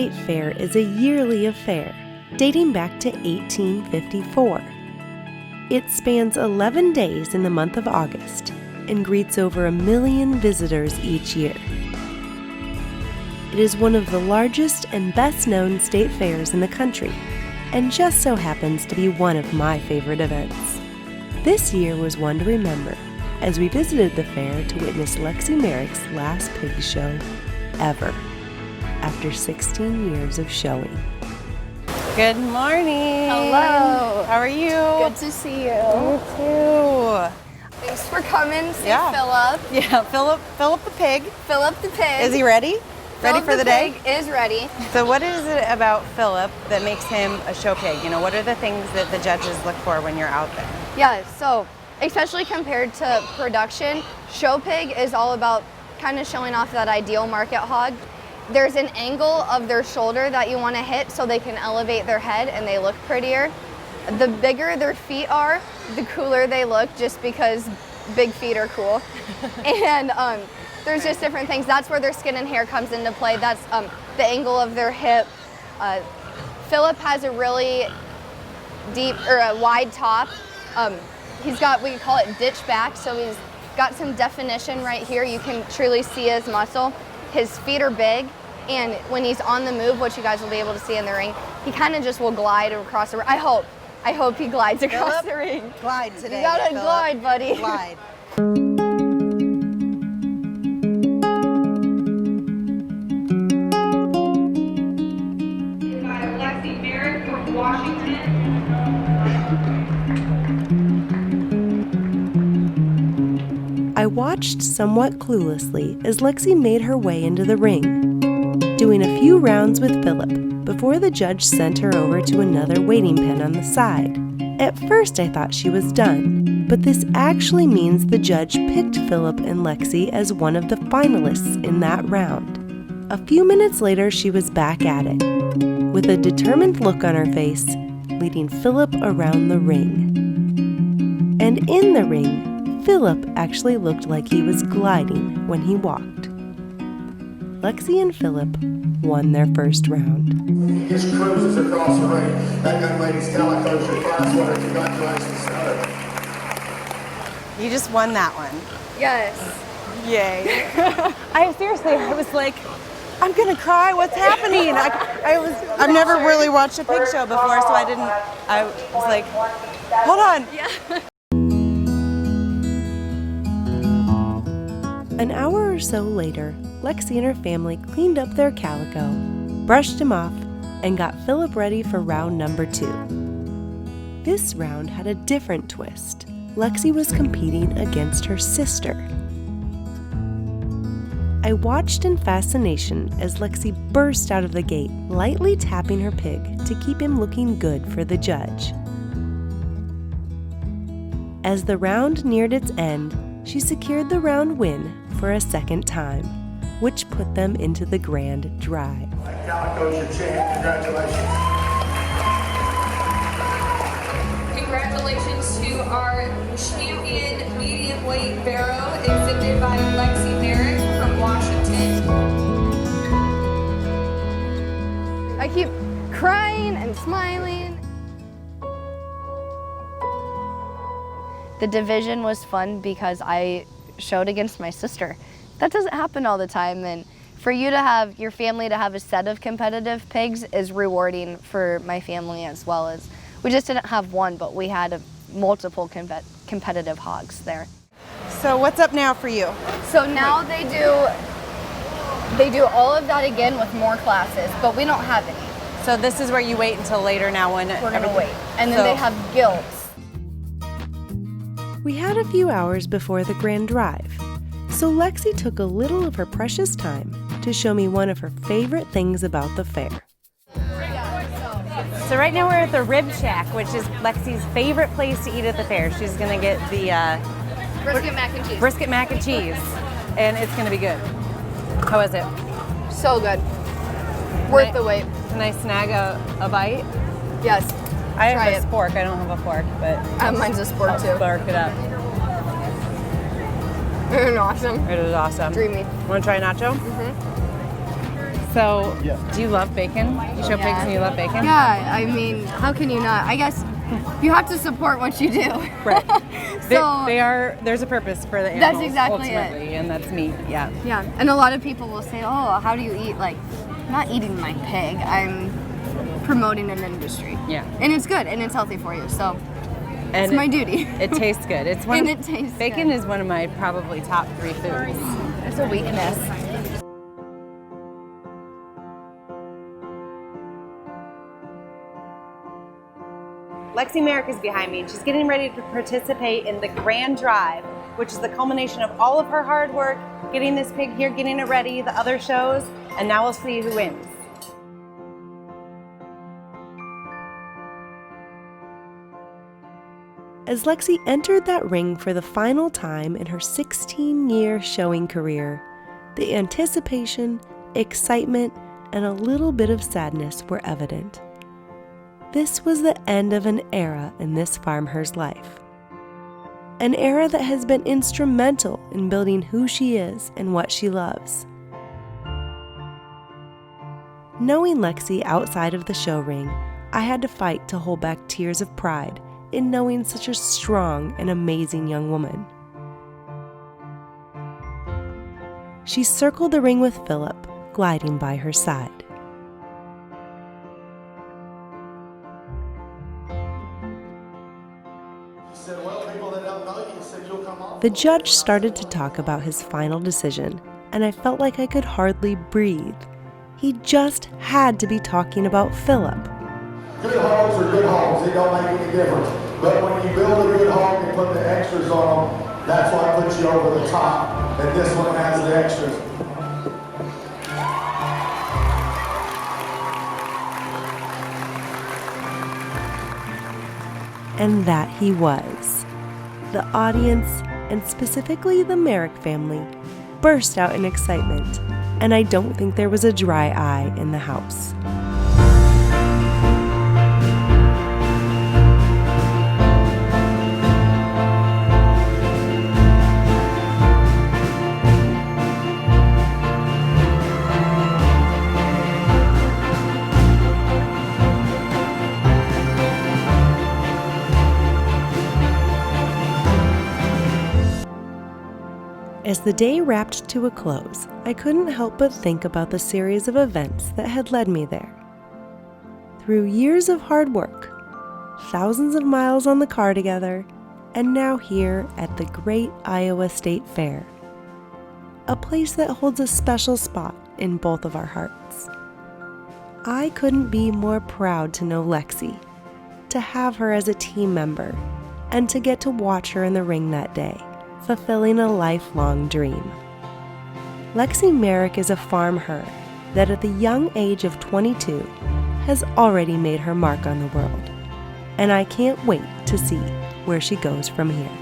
State Fair is a yearly affair dating back to 1854. It spans 11 days in the month of August and greets over 1 million visitors each year. It is one of the largest and best-known state fairs in the country, and just so happens to be one of my favorite events. This year was one to remember as we visited the fair to witness Lexi Marek's last pig show ever, after 16 years of showing. Good morning. Hello. How are you? Good to see you. Me too. Thanks for coming. Say Yeah. Philip. Yeah, Philip the pig. Philip the pig. Is he ready? Ready Philip for the day? Pig is ready. So what is it about Philip that makes him a show pig? You know, what are the things that the judges look for when you're out there? Yeah, so especially compared to production, show pig is all about kind of showing off that ideal market hog. There's an angle of their shoulder that you want to hit so they can elevate their head and they look prettier. The bigger their feet are, the cooler they look, just because big feet are cool. And there's just different things. That's where their skin and hair comes into play. That's the angle of their hip. Philip has a really deep or a wide top. He's got, we call it ditch back, so he's got some definition right here. You can truly see his muscle. His feet are big, and when he's on the move, which you guys will be able to see in the ring, he kind of just will glide across the ring. I hope he glides across the ring. Glide today. You gotta Phillip. glide, buddy. Glide. By Lexi Marek from Washington. I watched somewhat cluelessly as Lexi made her way into the ring, doing a few rounds with Philip before the judge sent her over to another waiting pen on the side. At first I thought she was done, but this actually means the judge picked Philip and Lexi as one of the finalists in that round. A few minutes later she was back at it, with a determined look on her face, leading Philip around the ring. And in the ring, Philip actually looked like he was gliding when he walked. Lexi and Philip won their first round. He just cruises across the ring. That young lady's calico's your class winner. Congratulations to her. You just won that one. Yes. Yay. I was like, I'm gonna cry, what's happening? I've never really watched a pig show before, so I was like, hold on. Yeah. An hour or so later, Lexi and her family cleaned up their calico, brushed him off, and got Philip ready for round number 2. This round had a different twist. Lexi was competing against her sister. I watched in fascination as Lexi burst out of the gate, lightly tapping her pig to keep him looking good for the judge. As the round neared its end, she secured the round win for a second time, which put them into the grand drive. Calico's your champ. Congratulations. Congratulations to our champion medium weight barrow exhibited by Lexi Marek from Washington. I keep crying and smiling. The division was fun because I showed against my sister. That doesn't happen all the time, and for you to have your family to have a set of competitive pigs is rewarding for my family, as well as we just didn't have one, but we had multiple competitive hogs there. So what's up now for you? So now they do all of that again with more classes, but we don't have any. So this is where you wait until later now when We're gonna wait, and then they have guilds. We had a few hours before the grand drive, so Lexi took a little of her precious time to show me one of her favorite things about the fair. So right now we're at the Rib Shack, which is Lexi's favorite place to eat at the fair. She's gonna get the Brisket mac and cheese. brisket mac and cheese, and it's gonna be good. How is it? So good. Worth the wait. Can I snag a bite? Yes. I Try have a it. spork. I don't have a fork, but Mine's a sport too. Spark it up. Awesome. It is awesome. Dreamy. Want to try nacho? So, do you love bacon? You show pigs and you love bacon? Yeah, I mean, how can you not? I guess you have to support what you do. Right. So There's a purpose for the animals. That's exactly ultimately, and that's meat. Yeah. Yeah, and a lot of people will say, "Oh, how do you eat?" Like, I'm not eating my pig. I'm promoting an industry. Yeah. And it's good and it's healthy for you. So And it's my duty. It tastes good. It's one. And it tastes bacon good. is one of my probably top 3 foods. It's a weakness. Lexi Marek is behind me, and she's getting ready to participate in the Grand Drive, which is the culmination of all of her hard work, getting this pig here, getting it ready, the other shows, and now we'll see who wins. As Lexi entered that ring for the final time in her 16-year showing career, the anticipation, excitement, and a little bit of sadness were evident. This was the end of an era in this FarmHer's life. An era that has been instrumental in building who she is and what she loves. Knowing Lexi outside of the show ring, I had to fight to hold back tears of pride in knowing such a strong and amazing young woman. She circled the ring with Philip, gliding by her side. The judge started to talk about his final decision, and I felt like I could hardly breathe. He just had to be talking about Philip. Good hogs are good hogs. It don't make any difference. But when you build a good hog and put the extras on them, that's what puts you over the top. And this one has the extras. And that he was. The audience, and specifically the Marek family, burst out in excitement, and I don't think there was a dry eye in the house. As the day wrapped to a close, I couldn't help but think about the series of events that had led me there. Through years of hard work, thousands of miles on the car together, and now here at the Great Iowa State Fair, a place that holds a special spot in both of our hearts. I couldn't be more proud to know Lexi, to have her as a team member, and to get to watch her in the ring that day, fulfilling a lifelong dream. Lexi Marek is a FarmHer that at the young age of 22 has already made her mark on the world, and I can't wait to see where she goes from here.